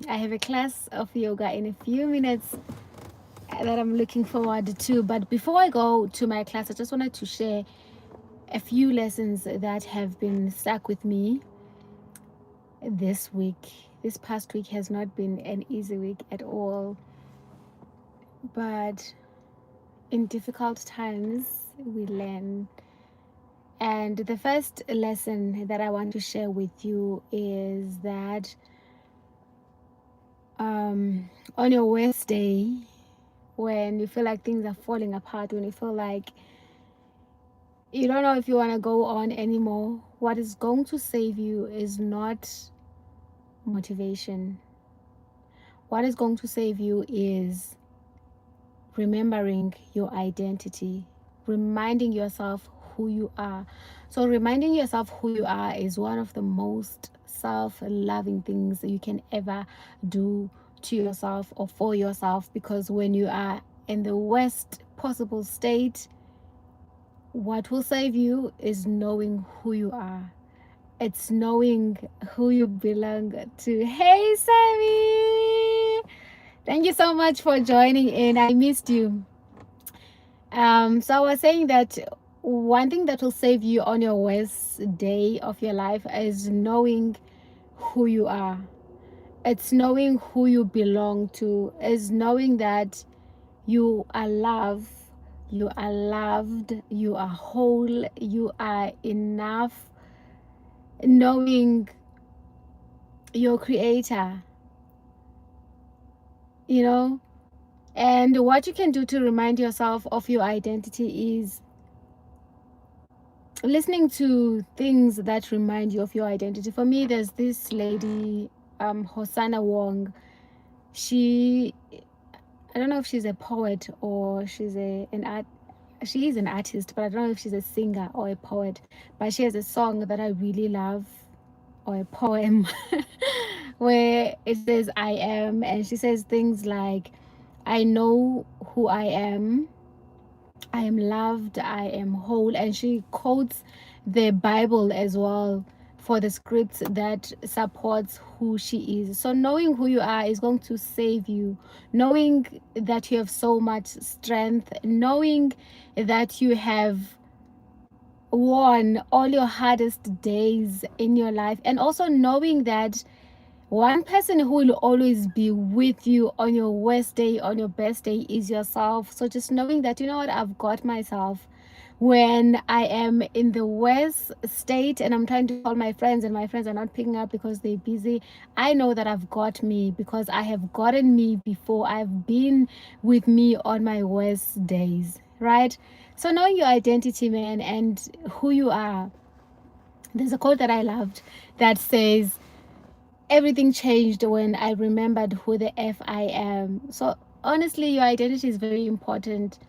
I have a class of yoga in a few minutes that I'm looking forward to. But before I go to my class, I just wanted to share a few lessons that have been stuck with me this week. This past week has not been an easy week at all, but in difficult times, we learn. And the first lesson that I want to share with you is that on your worst day, when you feel like things are falling apart, when you feel like you don't know if you want to go on anymore, what is going to save you is not motivation. What is going to save you is remembering your identity, reminding yourself who you are. So, reminding yourself who you are is one of the most self loving things that you can ever do to yourself or for yourself, because when you are in the worst possible state, what will save you is knowing who you are. It's knowing who you belong to. Hey, Sammy! Thank you so much for joining in. I missed you. So I was saying that one thing that will save you on your worst day of your life is knowing who you are. It's knowing who you belong to. Is knowing that you are loved, you are loved, you are whole, you are enough. Knowing your creator, you know. And what you can do to remind yourself of your identity is listening to things that remind you of your identity. For me, there's this lady, Hosanna Wong. She, I don't know if she's a poet or she's an art. She is an artist, but I don't know if she's a singer or a poet. But she has a song that I really love, or a poem, where it says "I am," and she says things like, "I know who I am loved, I am whole," and she quotes the Bible as well for the scripts that supports who she is. So knowing who you are is going to save you. Knowing that you have so much strength, knowing that you have won all your hardest days in your life, and also knowing that one person who will always be with you on your worst day, on your best day, is yourself. So just knowing that, you know what, I've got myself. When I am in the worst state and I'm trying to call my friends and my friends are not picking up because they're busy, I know that I've got me because I have gotten me before. I've been with me on my worst days, right? So knowing your identity, man, and who you are. There's a quote that I loved that says, everything changed when I remembered who the F I am. So honestly, your identity is very important.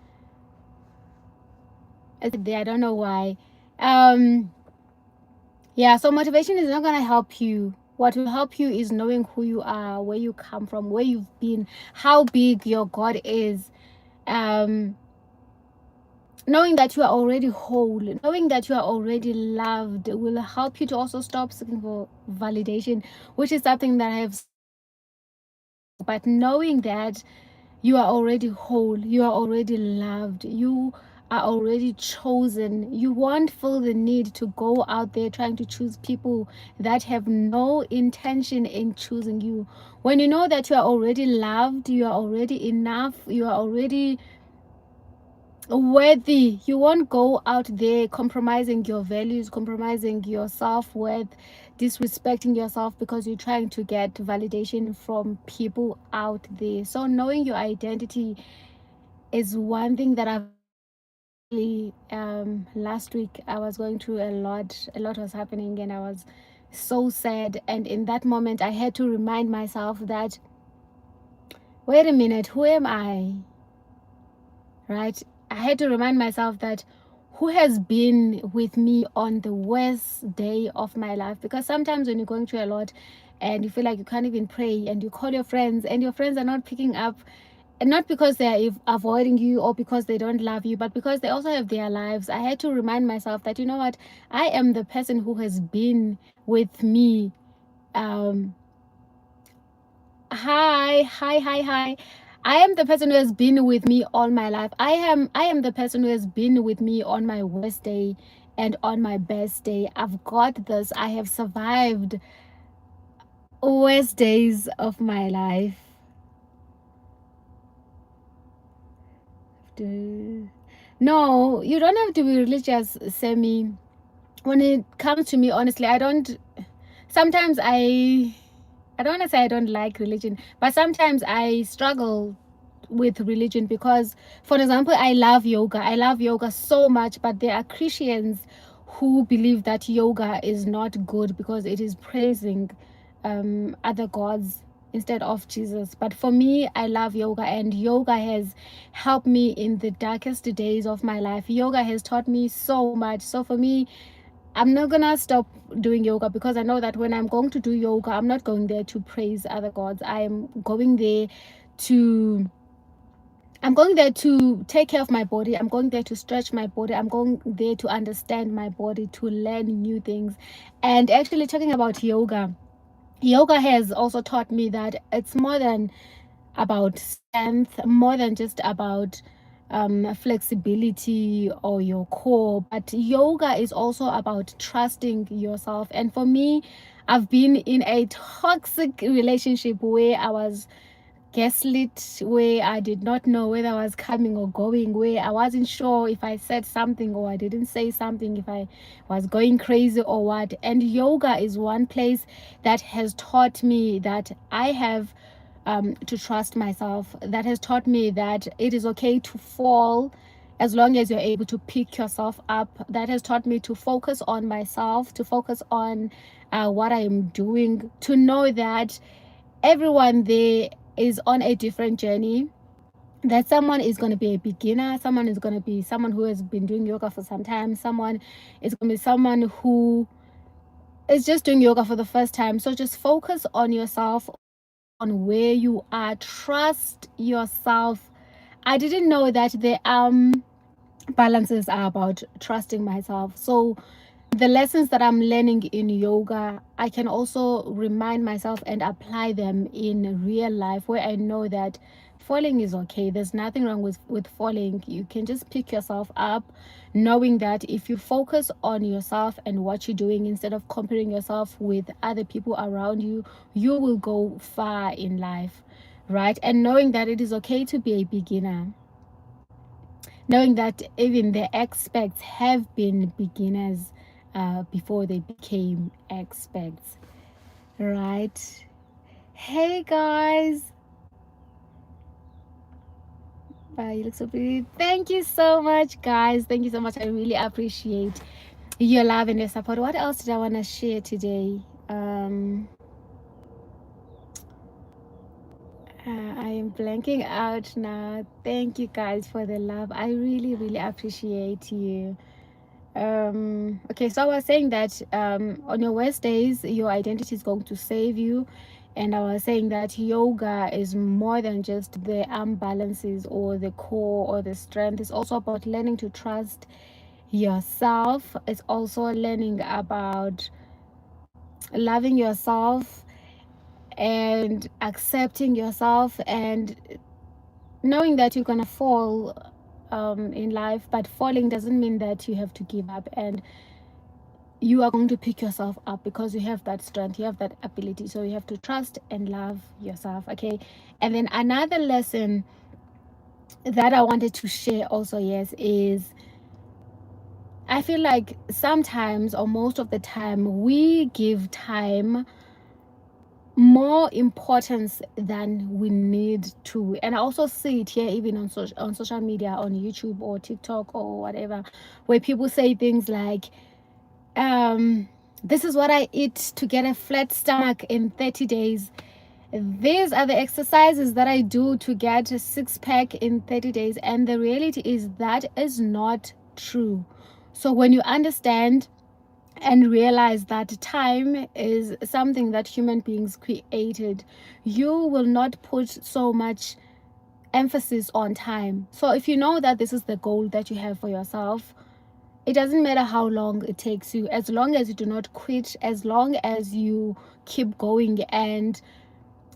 I don't know why. Um, yeah, so motivation is not gonna help you. What will help you is knowing who you are, where you come from, where you've been, how big your God is. Um, Knowing that you are already whole, knowing that you are already loved will help you to also stop seeking for validation, which is something that I have. But knowing that you are already whole, you are already loved, you are already chosen, you won't feel the need to go out there trying to choose people that have no intention in choosing you. When you know that you are already loved, you are already enough, you are already worthy, you won't go out there compromising your values, compromising your self-worth, disrespecting yourself because you're trying to get validation from people out there. So knowing your identity is one thing that I've last week I was going through a lot was happening and I was so sad, and in that moment I had to remind myself that, wait a minute, who am I? Right? I had to remind myself that who has been with me on the worst day of my life. Because sometimes when you're going through a lot and you feel like you can't even pray and you call your friends and your friends are not picking up, and not because they are avoiding you or because they don't love you, but because they also have their lives, I had to remind myself that, you know what, I am the person who has been with me um Hi. I am the person who has been with me all my life. I am the person who has been with me on my worst day and on my best day. I've got this. I have survived worst days of my life. No, you don't have to be religious, Sammy. When it comes to me, honestly, sometimes I don't want to say I don't like religion, but sometimes I struggle with religion because, for example, I love yoga. I love yoga so much, but there are Christians who believe that yoga is not good because it is praising other gods instead of Jesus. But for me, I love yoga, and yoga has helped me in the darkest days of my life. Yoga has taught me so much. So for me, I'm not gonna stop doing yoga because I know that when I'm going to do yoga, I'm not going there to praise other gods. To I'm going there to take care of my body. I'm going there to stretch my body. I'm going there to understand my body, to learn new things. And actually, talking about yoga, yoga has also taught me that it's more than about strength, more than just about flexibility or your core, but yoga is also about trusting yourself. And for me, I've been in a toxic relationship where I was gaslit, where I did not know whether I was coming or going, where I wasn't sure if I said something or I didn't say something, if I was going crazy or what. And yoga is one place that has taught me that I have to trust myself, that has taught me that it is okay to fall as long as you're able to pick yourself up. That has taught me to focus on myself, to focus on what I am doing, to know that everyone there is on a different journey, that someone is going to be a beginner, someone is going to be someone who has been doing yoga for some time, someone is going to be someone who is just doing yoga for the first time. So just focus on yourself, on where you are, trust yourself. I didn't know that the balances are about trusting myself. So the lessons that I'm learning in yoga, I can also remind myself and apply them in real life, where I know that falling is okay. There's nothing wrong with falling. You can just pick yourself up, knowing that if you focus on yourself and what you're doing instead of comparing yourself with other people around you, you will go far in life, right? And knowing that it is okay to be a beginner, knowing that even the experts have been beginners before they became experts, right? Hey guys, you look so pretty. Thank you so much, guys. Thank you so much. I really appreciate your love and your support. What else did I want to share today? I am blanking out now. Thank you guys for the love. I really appreciate you. Okay, so I was saying that on your worst days your identity is going to save you, and I was saying that yoga is more than just the arm balances or the core or the strength. It's also about learning to trust yourself. It's also learning about loving yourself and accepting yourself, and knowing that you're gonna fall in life, but falling doesn't mean that you have to give up, and you are going to pick yourself up because you have that strength, you have that ability. So you have to trust and love yourself, okay? And then another lesson that I wanted to share also, yes, is I feel like sometimes, or most of the time, we give time more importance than we need to. And I also see it here, even on social media, on YouTube or TikTok or whatever, where people say things like, this is what I eat to get a flat stomach in 30 days. These are the exercises that I do to get a six-pack in 30 days. And the reality is that is not true. So when you understand and realize that time is something that human beings created, you will not put so much emphasis on time. So if you know that this is the goal that you have for yourself, it doesn't matter how long it takes you, as long as you do not quit, as long as you keep going and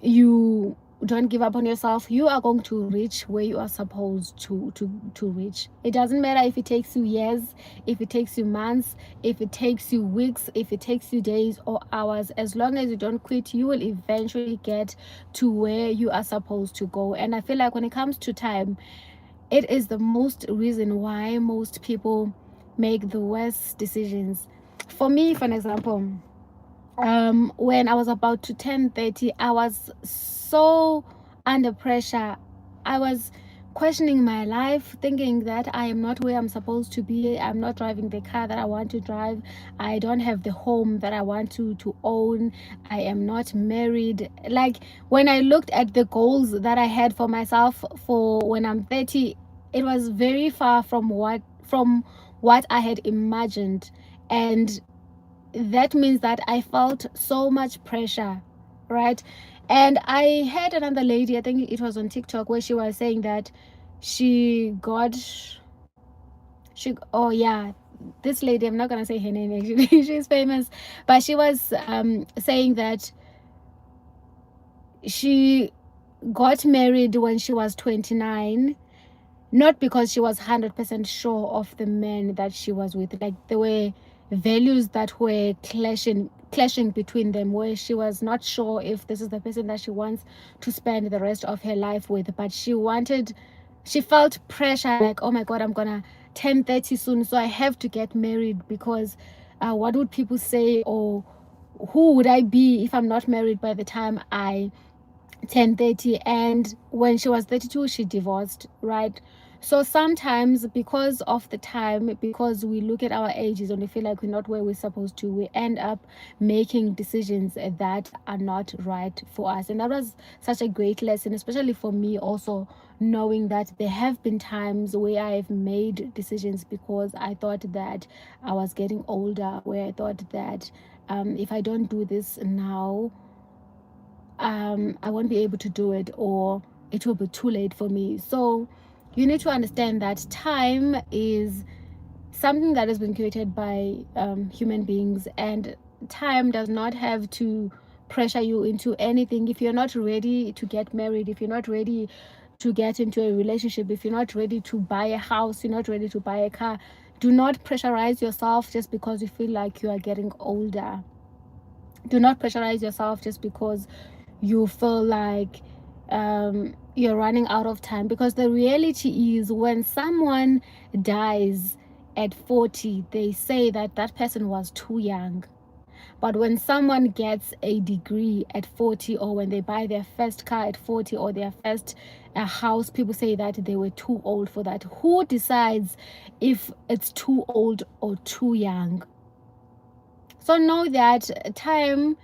you don't give up on yourself, you are going to reach where you are supposed to reach. It doesn't matter if it takes you years, if it takes you months, if it takes you weeks, if it takes you days or hours. As long as you don't quit, you will eventually get to where you are supposed to go. And I feel like when it comes to time, it is the most reason why most people make the worst decisions. For me, for an example, when I was about to turn 30, I was so under pressure. I was questioning my life, thinking that I am not where I'm supposed to be. I'm not driving the car that I want to drive. I don't have the home that I want to own. I am not married. Like, when I looked at the goals that I had for myself for when I'm 30, it was very far from what I had imagined. And that means that I felt so much pressure, right? And I heard another lady, I think it was on TikTok, where she was saying that she got, oh yeah, this lady, I'm not gonna say her name actually, she's famous, but she was saying that she got married when she was 29, not because she was 100% sure of the man that she was with. Like, there were values that were clashing between them, where she was not sure if this is the person that she wants to spend the rest of her life with. But she felt pressure, like, oh my god, I'm gonna turn 30 soon, so I have to get married, because what would people say, or who would I be if I'm not married by the time I 10:30. And when she was 32, she divorced, right? So sometimes, because of the time, because we look at our ages and we feel like we're not where we're supposed to, we end up making decisions that are not right for us. And that was such a great lesson, especially for me also, knowing that there have been times where I've made decisions because I thought that I was getting older, where I thought that if I don't do this now, I won't be able to do it, or it will be too late for me. So you need to understand that time is something that has been created by human beings, and time does not have to pressure you into anything. If you're not ready to get married, if you're not ready to get into a relationship, if you're not ready to buy a house, you're not ready to buy a car, do not pressurize yourself just because you feel like you are getting older. Do not pressurize yourself just because you feel like you're running out of time, because the reality is, when someone dies at 40, they say that that person was too young. But when someone gets a degree at 40, or when they buy their first car at 40, or their first house, people say that they were too old for that. Who decides if it's too old or too young? So know that time,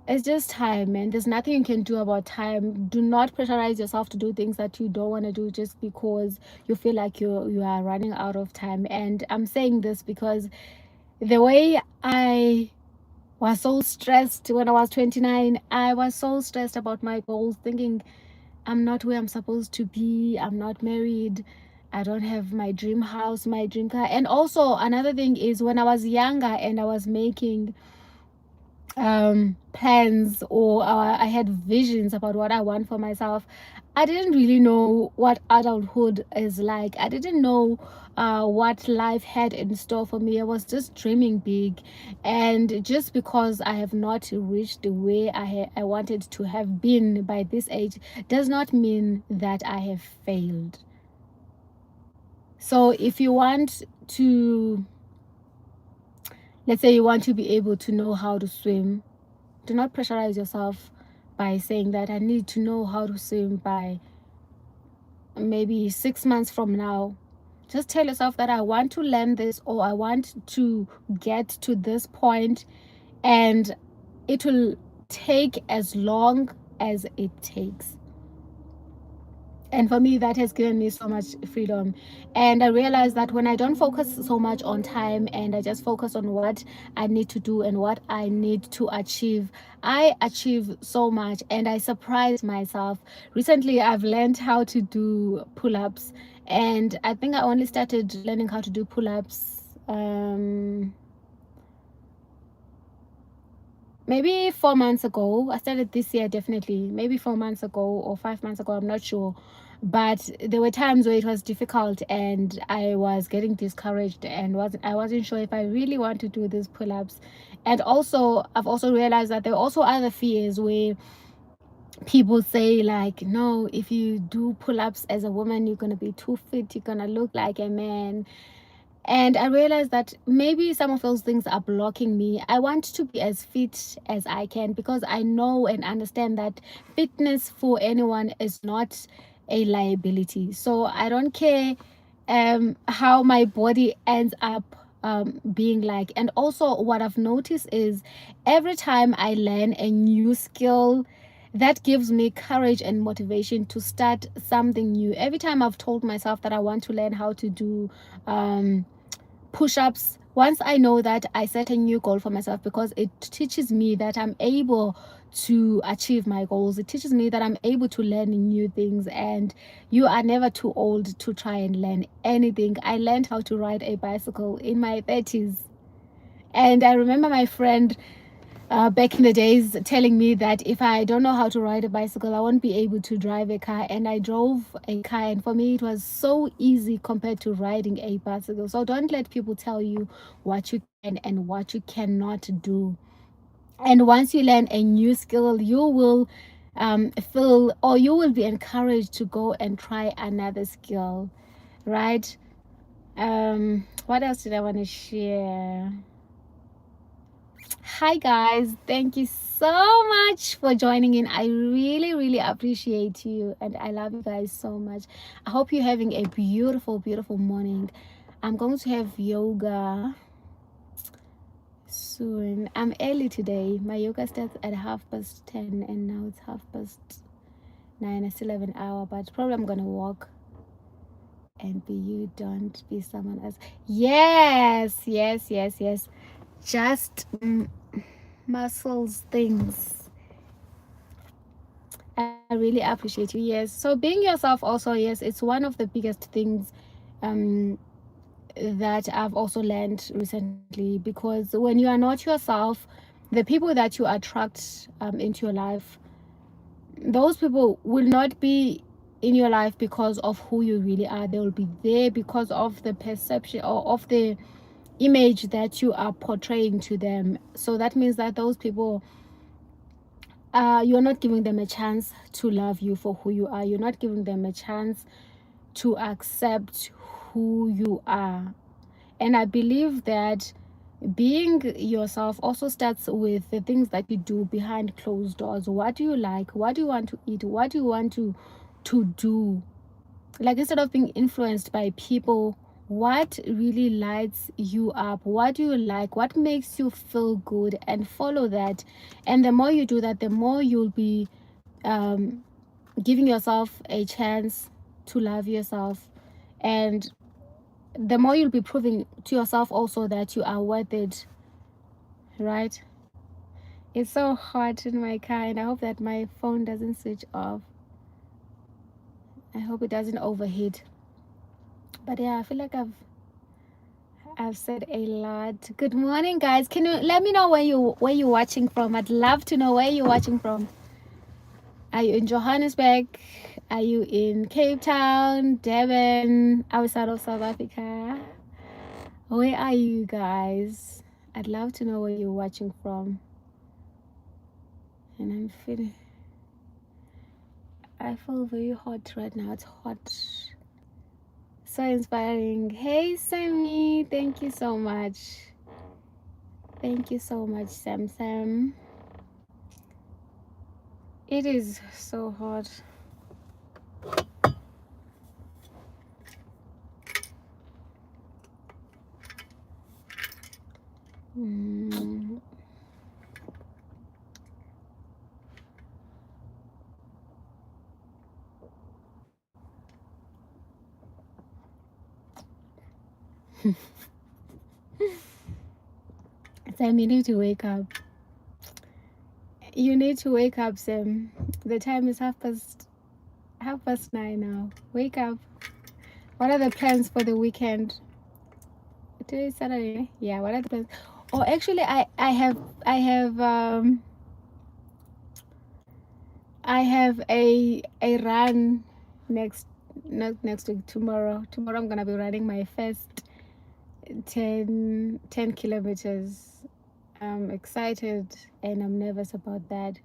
it's just time, and there's nothing you can do about time. Do not pressurize yourself to do things that you don't want to do just because you feel like you are running out of time. And I'm saying this because the way I was so stressed when I was 29, I was so stressed about my goals, thinking I'm not where I'm supposed to be, I'm not married, I don't have my dream house, my dream car. And also another thing is, when I was younger and I was making plans, or I had visions about what I want for myself, I didn't really know what adulthood is like. I didn't know what life had in store for me. I was just dreaming big, and just because I have not reached where I wanted to have been by this age does not mean that I have failed. So if you want to, let's say you want to be able to know how to swim, do not pressurize yourself by saying that I need to know how to swim by maybe 6 months from now. Just tell yourself that I want to learn this, or I want to get to this point, and it will take as long as it takes. And for me, that has given me so much freedom. And I realized that when I don't focus so much on time, and I just focus on what I need to do and what I need to achieve, I achieve so much, and I surprise myself. Recently, I've learned how to do pull-ups, and I think I only started learning how to do pull-ups maybe 4 months ago. I started this year, definitely. Maybe 4 months ago or 5 months ago, I'm not sure. But there were times where it was difficult and I was getting discouraged and I wasn't sure if I really want to do these pull-ups. And also, I've also realized that there are also other fears where people say, like, no, if you do pull-ups as a woman, you're going to be too fit, you're going to look like a man. And I realized that maybe some of those things are blocking me. I want to be as fit as I can because I know and understand that fitness for anyone is not a liability. So I don't care how my body ends up being like. And also, what I've noticed is every time I learn a new skill, that gives me courage and motivation to start something new. Every time I've told myself that I want to learn how to do push-ups, once I know that, I set a new goal for myself because it teaches me that I'm able to achieve my goals. It teaches me that I'm able to learn new things, and you are never too old to try and learn anything. I learned how to ride a bicycle in my 30s, and I remember my friend back in the days telling me that if I don't know how to ride a bicycle, I won't be able to drive a car. And I drove a car, and for me, it was so easy compared to riding a bicycle. So don't let people tell you what you can and what you cannot do. And once you learn a new skill, you will feel, or you will be encouraged to go and try another skill, right? What else did I want to share? Hi guys, thank you so much for joining in. I really appreciate you and I love you guys so much. I hope you're having a beautiful morning. I'm going to have yoga soon. I'm early today. My yoga starts at 10:30 and now it's 9:30. I still have an hour, but probably I'm gonna walk and be you. Don't be someone else. Yes. Just muscles things. I really appreciate you. Yes. So being yourself also, yes, it's one of the biggest things um that I've also learned recently, because when you are not yourself, the people that you attract into your life, those people will not be in your life because of who you really are. They will be there because of the perception or of the image that you are portraying to them. So that means that those people, you're not giving them a chance to love you for who you are. You're not giving them a chance to accept who you are. And I believe that being yourself also starts with the things that you do behind closed doors. What do you like? What do you want to eat? What do you want to do? Like, instead of being influenced by people, what really lights you up? What do you like? What makes you feel good? And follow that. And the more you do that, the more you'll be giving yourself a chance to love yourself. And the more you'll be proving to yourself also that you are worth it, right? It's so hot in my car, and I hope that my phone doesn't switch off. I hope it doesn't overheat. But yeah, I feel like I've said a lot. Good morning, guys. Can you let me know where you're watching from? I'd love to know where you're watching from. Are you in Johannesburg? Are you in Cape Town, Durban, outside of South Africa? Where are you guys? I'd love to know where you're watching from. And I feel very hot right now. It's hot. So inspiring. Hey Sammy, thank you so much. Thank you so much, Sam. It is so hot. Sam, you need to wake up. You need to wake up, Sam. The time is 9:30 now. Wake up. What are the plans for the weekend? Today is Saturday. Yeah, what are the plans? Oh, actually, I have a run next next week, tomorrow. Tomorrow I'm gonna be running my first 10 kilometers. I'm excited and I'm nervous about that.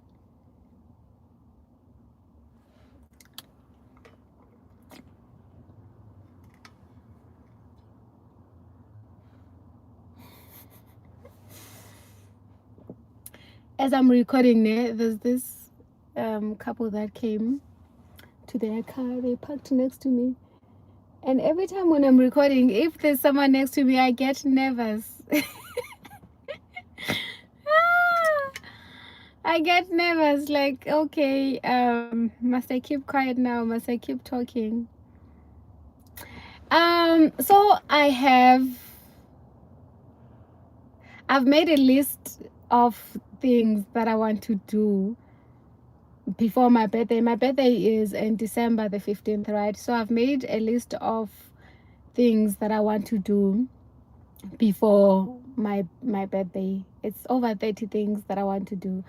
As I'm recording, there's this couple that came to their car. They parked next to me. And every time when I'm recording, if there's someone next to me, I get nervous. I get nervous, like, okay, must I keep quiet now? Must I keep talking? So I've made a list of things that I want to do before my birthday. My birthday is in December the 15th, right? So I've made a list of things that I want to do before my birthday. It's over 30 things that I want to do.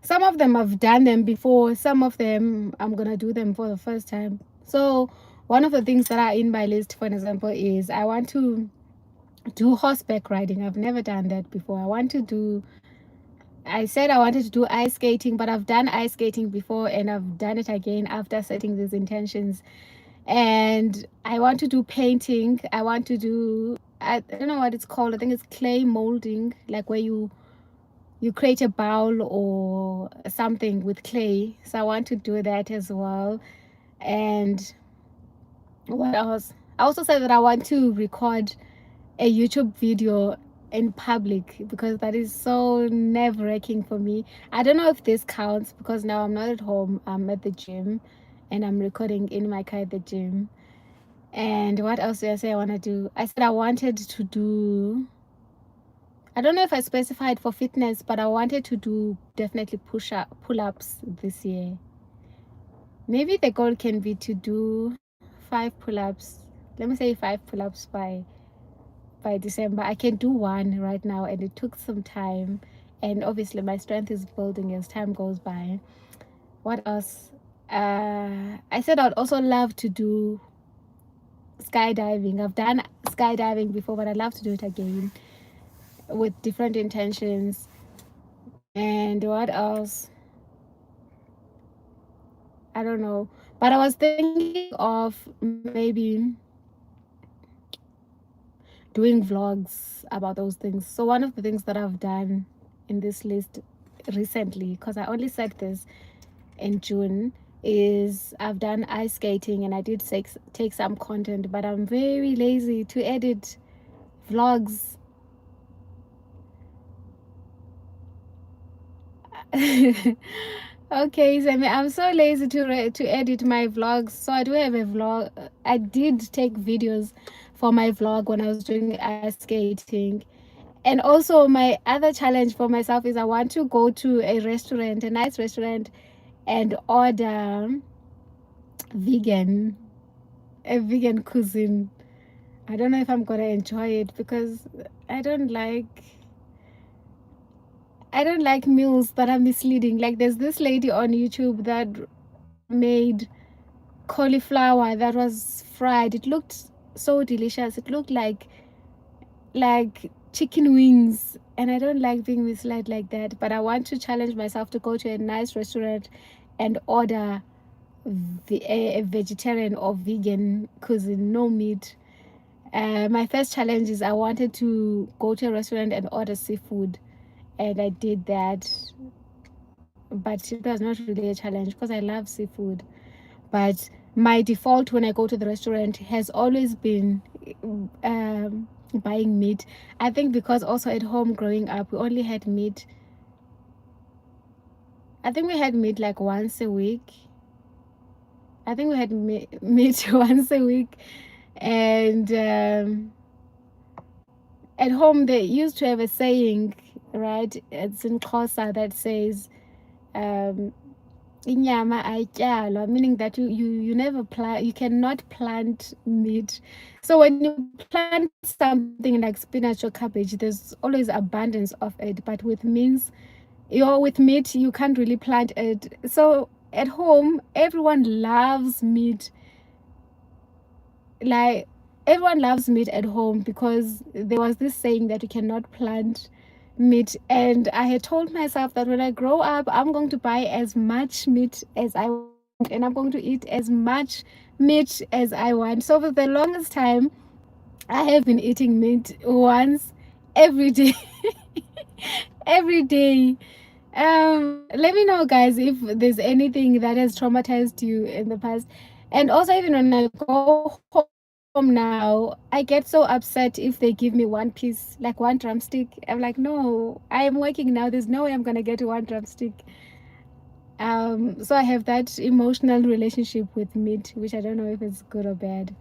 Some of them I've done them before, some of them I'm gonna do them for the first time. So one of the things that are in my list, for example, is I want to do horseback riding. I've never done that before. I said I wanted to do ice skating, but I've done ice skating before and I've done it again after setting these intentions. And I want to do painting. I want to do, I don't know what it's called. I think it's clay molding, like where you create a bowl or something with clay. So I want to do that as well. And what else? I also said that I want to record a YouTube video in public because that is so nerve-wracking for me. I don't know if this counts because now I'm not at home. I'm at the gym and I'm recording in my car at the gym. And what else did I say I want to do? I said I wanted to do, I don't know if I specified for fitness, but I wanted to do definitely pull-ups this year. Maybe the goal can be to do 5 pull-ups. Let me say 5 pull-ups by December. I can do one right now and it took some time, and obviously my strength is building as time goes by. What else? I said I'd also love to do skydiving. I've done skydiving before, but I'd love to do it again with different intentions. And what else? I don't know, but I was thinking of maybe doing vlogs about those things. So one of the things that I've done in this list recently, because I only said this in June, is I've done ice skating and I did take some content, but I'm very lazy to edit vlogs. Okay, so I'm so lazy to edit my vlogs. So I do have a vlog. I did take videos for my vlog when I was doing ice skating. And also my other challenge for myself is I want to go to a restaurant, a nice restaurant, and order vegan, a vegan cuisine. I don't know if I'm gonna enjoy it because I don't like I don't like meals that are misleading. Like there's this lady on YouTube that made cauliflower that was fried. It looked so delicious. It looked like chicken wings, and I don't like being misled like that. But I want to challenge myself to go to a nice restaurant and order a vegetarian or vegan cuisine, no meat. My first challenge is I wanted to go to a restaurant and order seafood, and I did that, but it was not really a challenge because I love seafood. But my default when I go to the restaurant has always been buying meat. I think because also at home growing up we only had meat. I think we had meat like once a week. I think we had meat once a week. And at home they used to have a saying, right? It's in Xhosa that says, um, inyama ayityalwa, meaning that you never plant, you cannot plant meat. So when you plant something like spinach or cabbage, there's always abundance of it. But with with meat, you can't really plant it. So at home, everyone loves meat. Like, everyone loves meat at home because there was this saying that you cannot plant meat. And I had told myself that when I grow up, I'm going to buy as much meat as I want, and I'm going to eat as much meat as I want. So for the longest time, I have been eating meat once every day. Every day. Let me know, guys, if there's anything that has traumatized you in the past. And also, even when I go home now, I get so upset if they give me one piece, like one drumstick. I'm like, no, I am working now, there's no way I'm gonna get one drumstick. So I have that emotional relationship with meat, which I don't know if it's good or bad.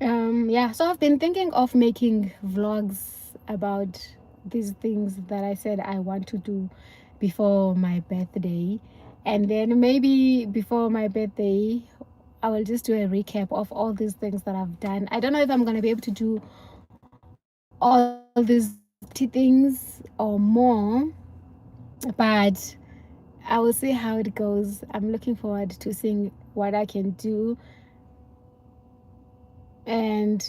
Yeah, so I've been thinking of making vlogs about these things that I said I want to do before my birthday. And then maybe before my birthday, I will just do a recap of all these things that I've done. I don't know if I'm going to be able to do all these 30 things or more, but I will see how it goes. I'm looking forward to seeing what I can do. And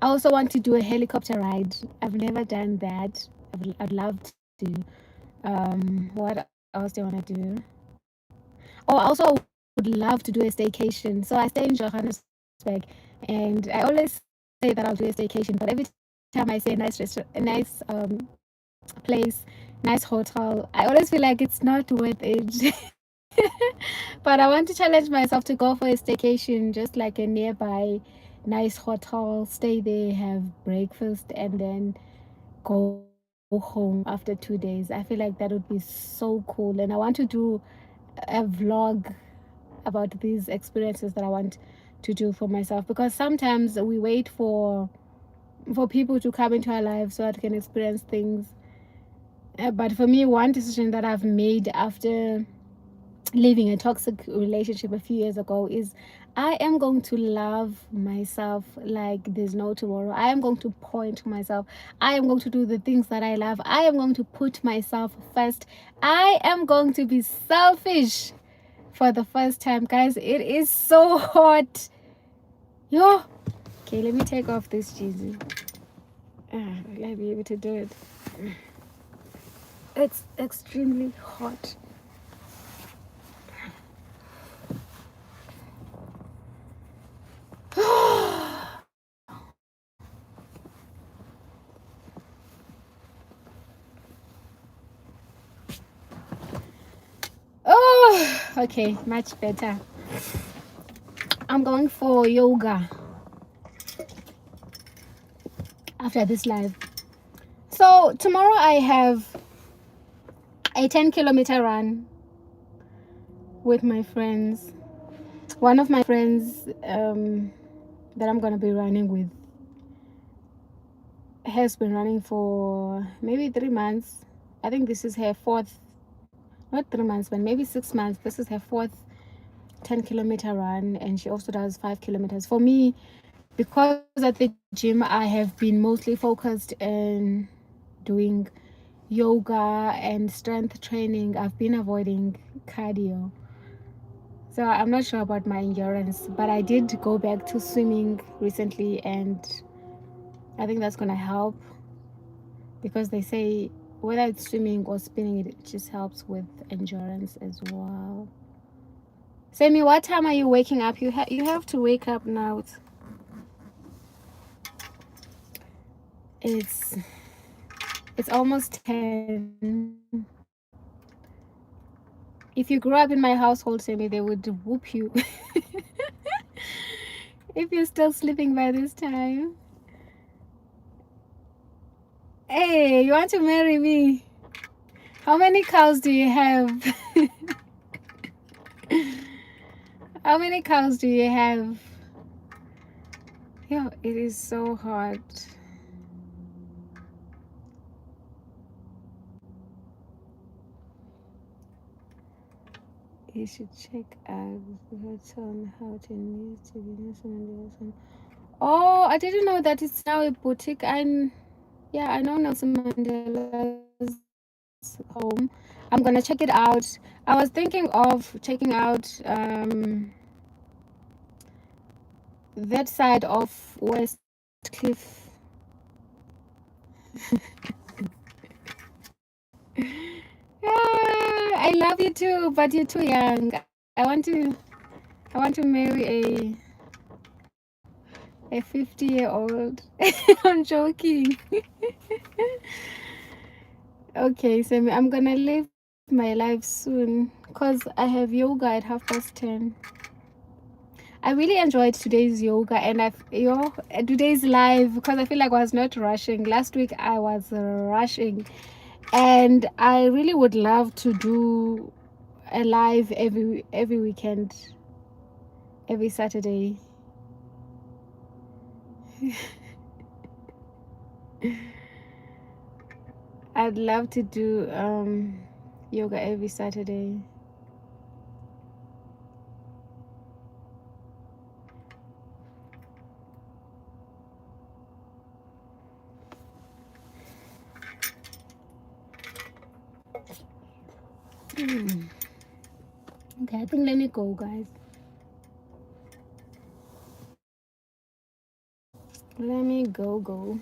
I also want to do a helicopter ride. I've never done that. I'd love to. What else do I want to do? Oh, I also would love to do a staycation. So I stay in Johannesburg, and I always say that I'll do a staycation, but every time I say a nice restaurant, a nice place, nice hotel, I always feel like it's not worth it. But I want to challenge myself to go for a staycation, just like a nearby nice hotel, stay there, have breakfast, and then go home after 2 days. I feel like that would be so cool. And I want to do a vlog about these experiences that I want to do for myself, because sometimes we wait for people to come into our lives so that we can experience things. But for me, one decision that I've made after leaving a toxic relationship a few years ago is I am going to love myself like there's no tomorrow. I am going to point to myself. I am going to do the things that I love. I am going to put myself first. I am going to be selfish for the first time. Guys, it is so hot. Yo. Okay, let me take off this jersey. Will I be able to do it? It's extremely hot. Oh, okay, much better. I'm going for yoga after this live. So tomorrow I have a 10-kilometer run with my friends. One of my friends that I'm gonna be running with has been running for maybe 3 months. I think this is her fourth, not 3 months, but maybe 6 months. This is her fourth 10-kilometer run, and she also does 5 kilometers. For me, because at the gym I have been mostly focused in doing yoga and strength training, I've been avoiding cardio. So I'm not sure about my endurance, but I did go back to swimming recently, and I think that's gonna help, because they say whether it's swimming or spinning, it just helps with endurance as well. Sammy, what time are you waking up? You have to wake up now. It's almost 10. If you grew up in my household, Sammy, they would whoop you if you're still sleeping by this time. Hey, you want to marry me? How many cows do you have? How many cows do you have? Yeah, it is so hot. You should check out on how to use to be. Oh, I didn't know that it's now a boutique. Yeah, I know Nelson Mandela's home. I'm gonna check it out. I was thinking of checking out that side of West Cliff. I love you too, but you're too young. I want to marry a 50-year-old. I'm joking. Okay, so I'm gonna live my life soon because I have yoga at 10:30. I really enjoyed today's yoga and today's live because I feel like I was not rushing. Last week I was rushing, and I really would love to do a live every weekend, every Saturday. I'd love to do yoga every Saturday. Okay, I think let me go, guys. Let me go.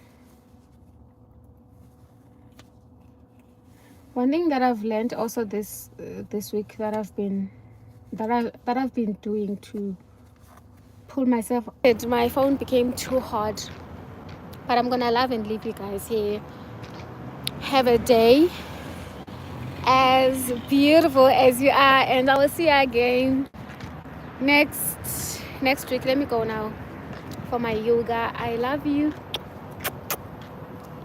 One thing that I've learned also this week that I've been doing to pull myself. My phone became too hot, but I'm gonna love and leave you guys here. Have a day as beautiful as you are, and I will see you again next week. Let me go now for my yoga. I love you.